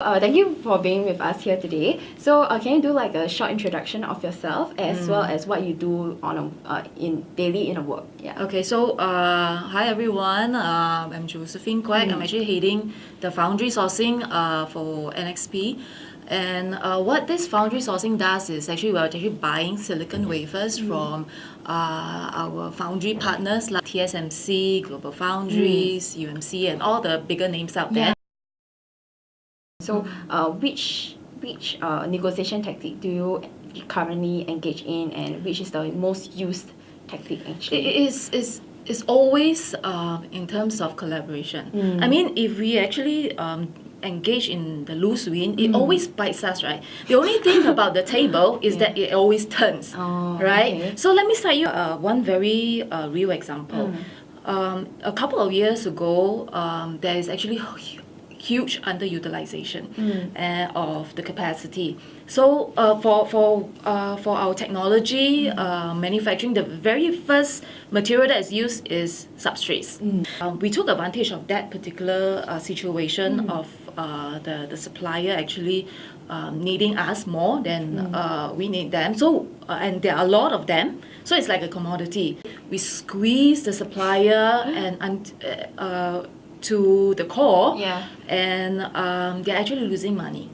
Thank you for being with us here today. So, can you do like a short introduction of yourself as well as what you do on daily in a work? Yeah. Okay, so hi everyone. I'm Josephine Quack. I'm actually heading the foundry sourcing for NXP. And what this foundry sourcing does is actually we're actually buying silicon wafers from our foundry partners like TSMC, Global Foundries, UMC, and all the bigger names out there. So, which negotiation tactic do you currently engage in, and which is the most used tactic actually? It's always in terms of collaboration. I mean, if we actually engage in the loose win, it always bites us, right? The only thing about the table is that it always turns, right? Okay. So let me cite you one very real example. A couple of years ago, there is actually huge underutilization of the capacity. So for our technology manufacturing, the very first material that is used is substrates. We took advantage of that particular situation of the supplier actually needing us more than we need them. So and there are a lot of them. So it's like a commodity. We squeeze the supplier and to the core, and they're actually losing money.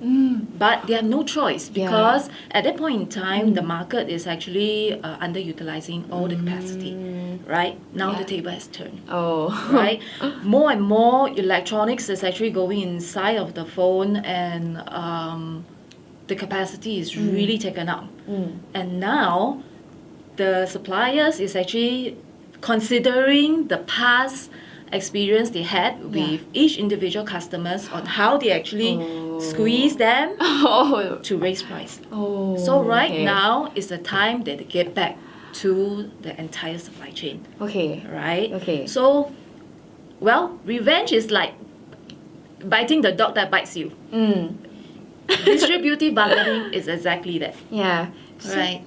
But they have no choice because at that point in time, the market is actually underutilizing all the capacity. Right now, the table has turned. Right, more and more electronics is actually going inside of the phone, and the capacity is really taken up. And now, the suppliers is actually considering the past experience they had with each individual customers on how they actually squeeze them to raise price. So right now is the time that they get back to the entire supply chain. Right? So, well, revenge is like biting the dog that bites you. Distributive bargaining is exactly that. Right.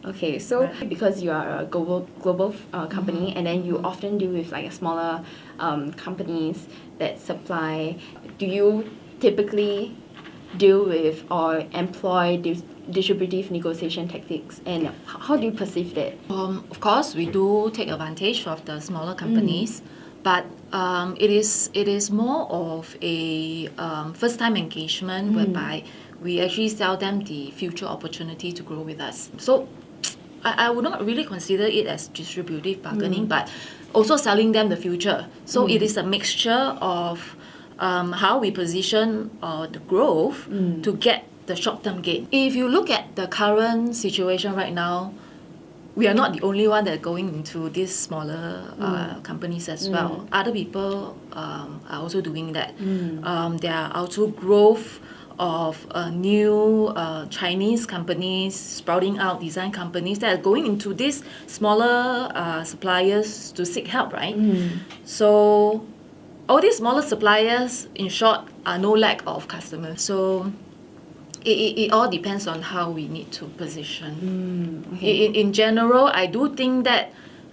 Okay, so because you are a global company, and then you often deal with like smaller companies that supply, do you typically deal with or employ distributive negotiation tactics, and how do you perceive that? Of course, we do take advantage of the smaller companies, but it is more of a first-time engagement whereby we actually sell them the future opportunity to grow with us. So I would not really consider it as distributive bargaining, but also selling them the future. So it is a mixture of how we position the growth to get the short-term gain. If you look at the current situation right now, we are not the only one that are going into these smaller companies as well. Other people are also doing that. There are also growth of new Chinese companies sprouting out, design companies that are going into these smaller suppliers to seek help, right? So all these smaller suppliers, in short, are no lack of customers. So it all depends on how we need to position. In general, I do think that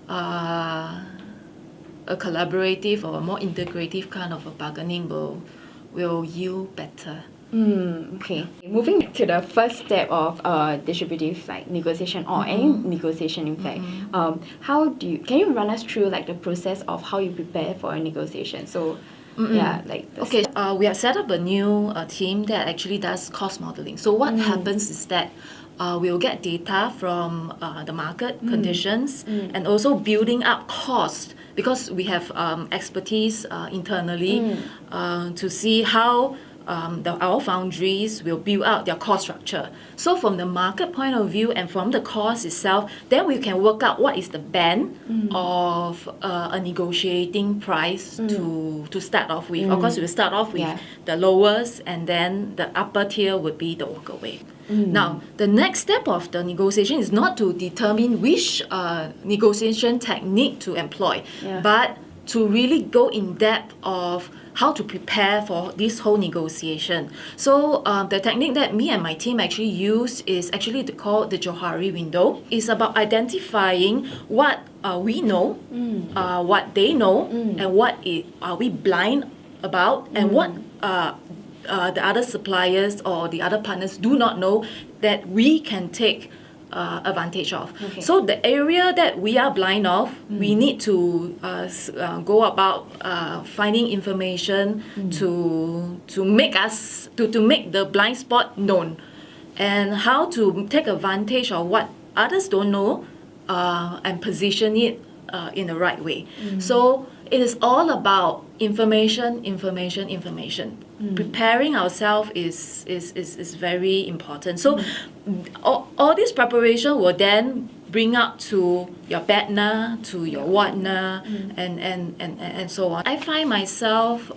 a collaborative or a more integrative kind of a bargaining will yield better. Okay. Moving back to the first step of distributive like negotiation or any negotiation, in fact, can you run us through like the process of how you prepare for a negotiation? So we have set up a new team that actually does cost modeling. So what happens is that we'll get data from the market conditions and also building up cost, because we have expertise internally to see how our foundries will build out their cost structure. So from the market point of view and from the cost itself, then we can work out what is the band of a negotiating price to start off with. Of course, we'll start off with the lowest, and then the upper tier would be the walkaway. Now, the next step of the negotiation is not to determine which negotiation technique to employ, but to really go in depth of how to prepare for this whole negotiation. So the technique that me and my team actually use is actually called the Johari window. It's about identifying what we know, what they know, and what are we blind about, and what the other suppliers or the other partners do not know that we can take advantage of. Okay. So the area that we are blind of, we need to go about finding information to make the blind spot known, and how to take advantage of what others don't know and position it in the right way. So it is all about information. Preparing ourselves is very important. So all this preparation will then bring up to your BATNA, to your WATNA, and so on. I find myself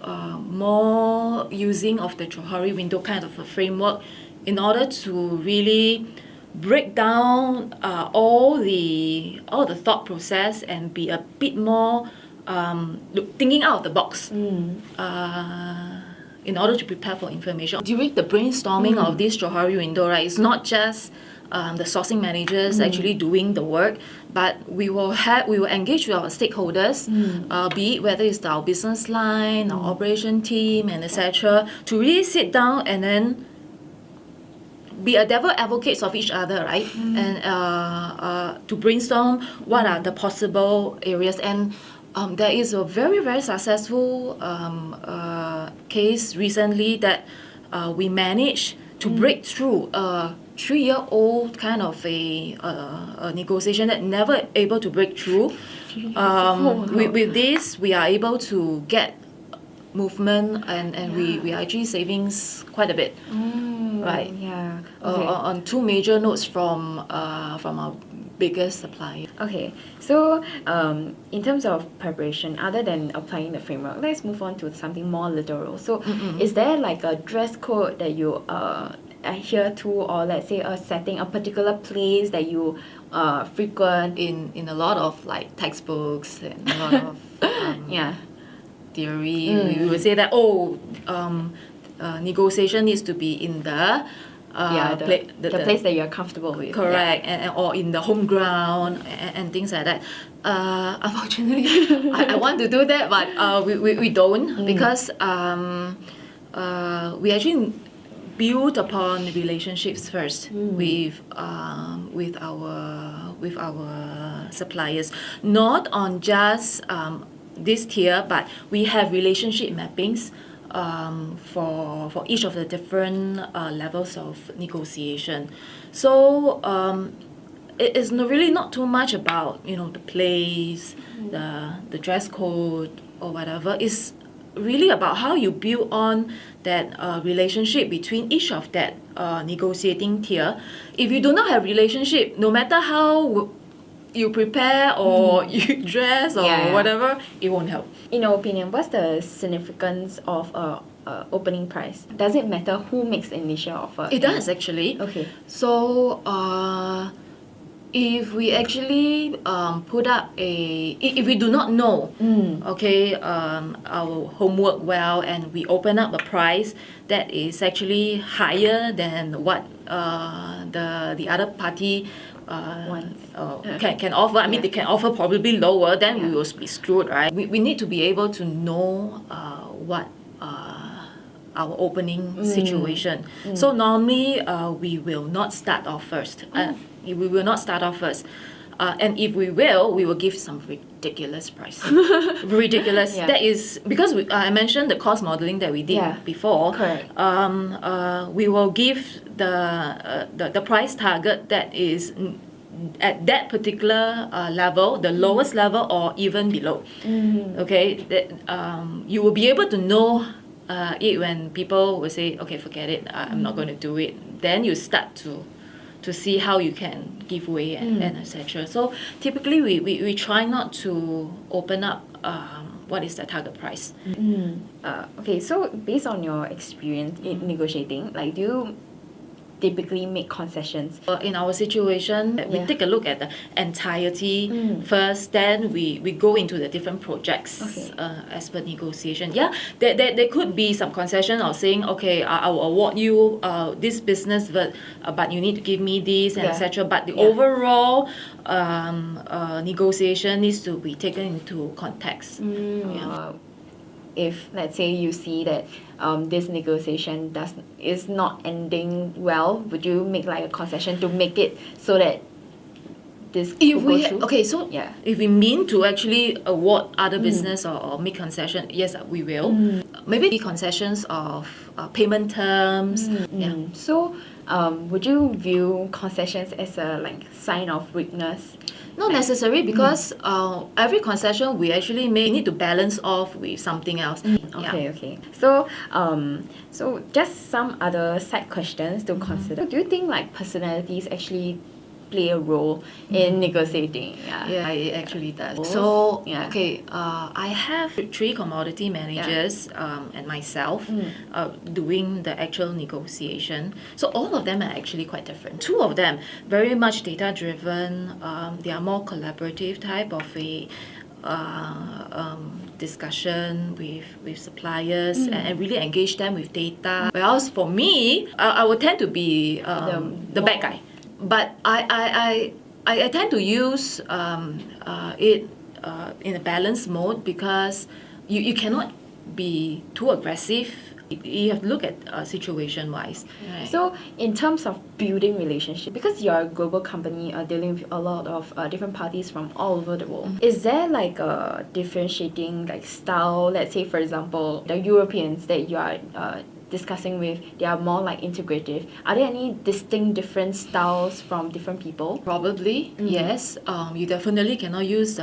more using of the Johari window kind of a framework in order to really break down all the thought process and be a bit more thinking out of the box in order to prepare for information. During the brainstorming of this Johari window, right, it's not just the sourcing managers actually doing the work, but we will engage with our stakeholders, be it whether it's our business line, our operation team, and etc., to really sit down and then be a devil advocates of each other, right? And to brainstorm what are the possible areas. And there is a very, very successful case recently that we managed to break through a 3-year-old kind of a negotiation that never able to break through. With this, we are able to get movement, and we are actually savings quite a bit. Right. Yeah. Okay. On 2 major nodes from our biggest supplier. Okay, so in terms of preparation, other than applying the framework, let's move on to something more literal. So, is there like a dress code that you adhere to, or let's say a setting, a particular place that you frequent? In a lot of like textbooks and a lot of theory, we would say that negotiation needs to be in the the place that you're comfortable with. Correct, or in the home ground and things like that. Unfortunately, I want to do that, but we don't, because we actually build upon relationships first with our suppliers, not on just this tier, but we have relationship mappings for each of the different levels of negotiation. So it is really not too much about the place, the dress code or whatever. It's really about how you build on that relationship between each of that negotiating tier. If you do not have relationship, no matter how you prepare or you dress or whatever, it won't help. In your opinion, what's the significance of opening price? Does it matter who makes the initial offer? It does, actually. Okay. So if we actually put up if we do not know our homework well, and we open up a price that is actually higher than what the other party can offer. I mean, they can offer probably lower, then we will be screwed, right? We need to be able to know what our opening situation. So normally we will not start off first. We will not start off first. And if we will give some ridiculous price. Ridiculous. Yeah. That is because I mentioned the cost modeling that we did before. Correct. We will give the price target that is at that particular level, the lowest level, or even below. Okay, that you will be able to know it when people will say, okay, forget it, I'm not going to do it. Then you start to see how you can give way and etc. So typically we try not to open up what is the target price. Okay, so based on your experience in negotiating, like, do you typically make concessions? In our situation, we take a look at the entirety first, then we go into the different projects as per negotiation. Yeah, there could be some concession of saying, okay, I will award you this business, but you need to give me this and etc. But the overall negotiation needs to be taken into context. if let's say you see that this negotiation is not ending well, would you make like a concession to make it so that this could If go we through? okay, so Yeah. if we mean to actually award other business or make concession, yes, we will. Maybe concessions of payment terms. Yeah. So, would you view concessions as a like sign of weakness? Not necessary because every concession we actually need to balance off with something else. Okay, okay. So, so just some other side questions to consider. Do you think like personalities actually play a role in negotiating? Yeah, it actually does. So, Yeah. okay, I have 3 commodity managers and myself doing the actual negotiation. So all of them are actually quite different. 2 of them very much data driven. They are more collaborative type of a discussion with suppliers and really engage them with data. Whereas for me, I would tend to be the bad guy. But I tend to use it in a balanced mode because you cannot be too aggressive. You have to look at situation-wise. Right. So in terms of building relationship, because you're a global company dealing with a lot of different parties from all over the world, is there like a differentiating like style? Let's say for example, the Europeans that you are discussing with, they are more like integrative. Are there any distinct different styles from different people? Probably, yes. You definitely cannot use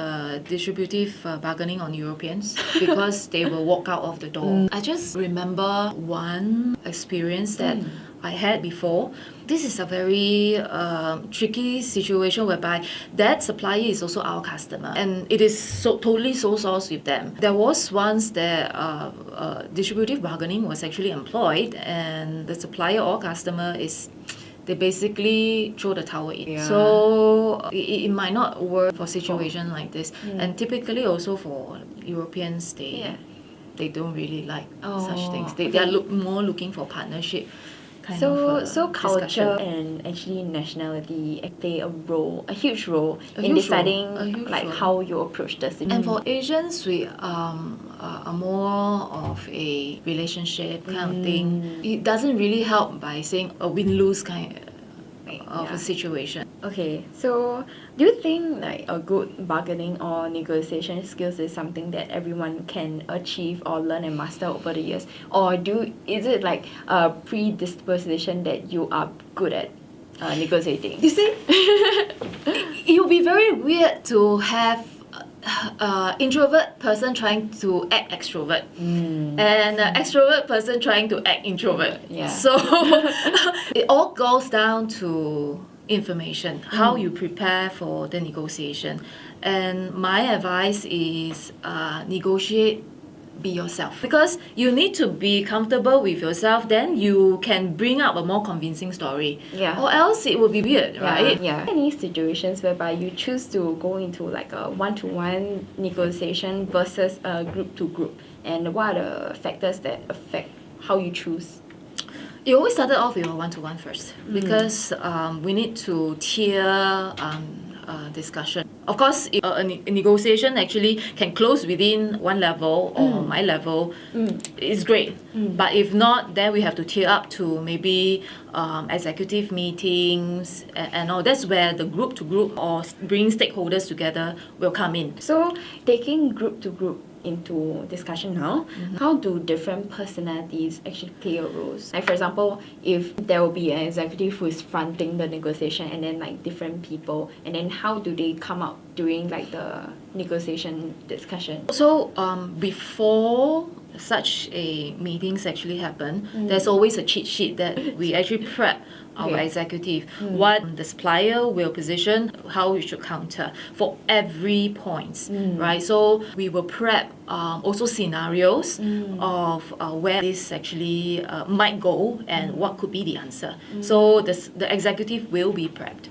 distributive bargaining on Europeans because they will walk out of the door. I just remember one experience that I had before. This is a very tricky situation whereby that supplier is also our customer and it is totally sole source with them. There was once that distributive bargaining was actually employed and the supplier or customer they basically throw the towel in. Yeah. So it might not work for situation like this. And typically also for Europeans, they don't really like such things. They are more looking for partnership. So culture discussion. and actually nationality play a huge role A in huge deciding role, a huge like role. how you approach the situation. And for Asians, we are more of a relationship kind of thing. It doesn't really help by saying a win-lose kind of a situation. Okay, so do you think like a good bargaining or negotiation skills is something that everyone can achieve or learn and master over the years? Or is it like a predisposition that you are good at negotiating? You see, it would be very weird to have introvert person trying to act extrovert and extrovert person trying to act introvert. Yeah. So it all goes down to information, how you prepare for the negotiation. And my advice is negotiate, be yourself. Because you need to be comfortable with yourself, then you can bring up a more convincing story. Yeah. Or else it will be weird, right? Yeah. Any situations whereby you choose to go into like a one-to-one negotiation versus a group-to-group, and what are the factors that affect how you choose? It always started off with a one-to-one first because we need to tier discussion. Of course, if a negotiation actually can close within one level or my level, it's great. But if not, then we have to tier up to maybe executive meetings and all. That's where the group to group or bringing stakeholders together will come in. So taking group to group into discussion now, how do different personalities actually play a role? Like for example, if there will be an executive who is fronting the negotiation and then like different people, and then how do they come out during like the negotiation discussion? So before such a meetings actually happen, there's always a cheat sheet that we actually prep our executive, what the supplier will position, how we should counter for every points, right? So we will prep also scenarios of where this actually might go and what could be the answer. So the executive will be prepped.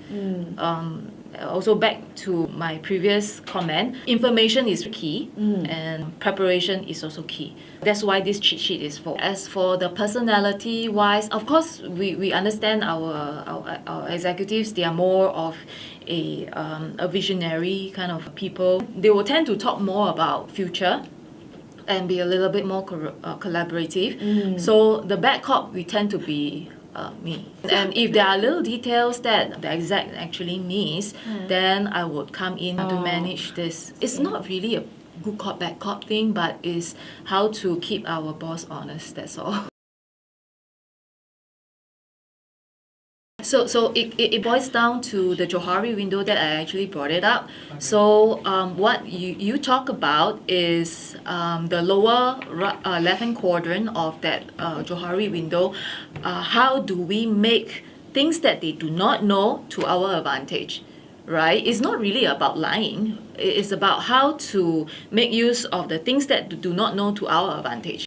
Also back to my previous comment, information is key and preparation is also key. That's why this cheat sheet is for. As for the personality wise, of course we understand our executives, they are more of a visionary kind of people. They will tend to talk more about future and be a little bit more collaborative. So the bad cop, we tend to be me. And if there are little details that the exec actually needs, then I would come in to manage this. It's not really a good cop, bad cop thing, but is how to keep our boss honest, that's all. So it boils down to the Johari window that I actually brought it up. So what you talk about is the lower left-hand quadrant of that Johari window. How do we make things that they do not know to our advantage? Right? It's not really about lying. It's about how to make use of the things that do not know to our advantage.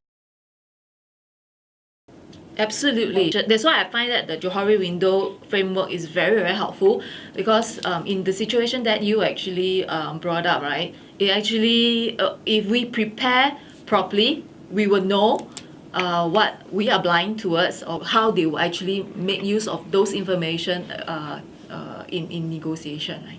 Absolutely. That's why I find that the Johari window framework is very, very helpful, because in the situation that you actually brought up, right? It actually, if we prepare properly, we will know what we are blind towards, or how they will actually make use of those information in negotiation. Right?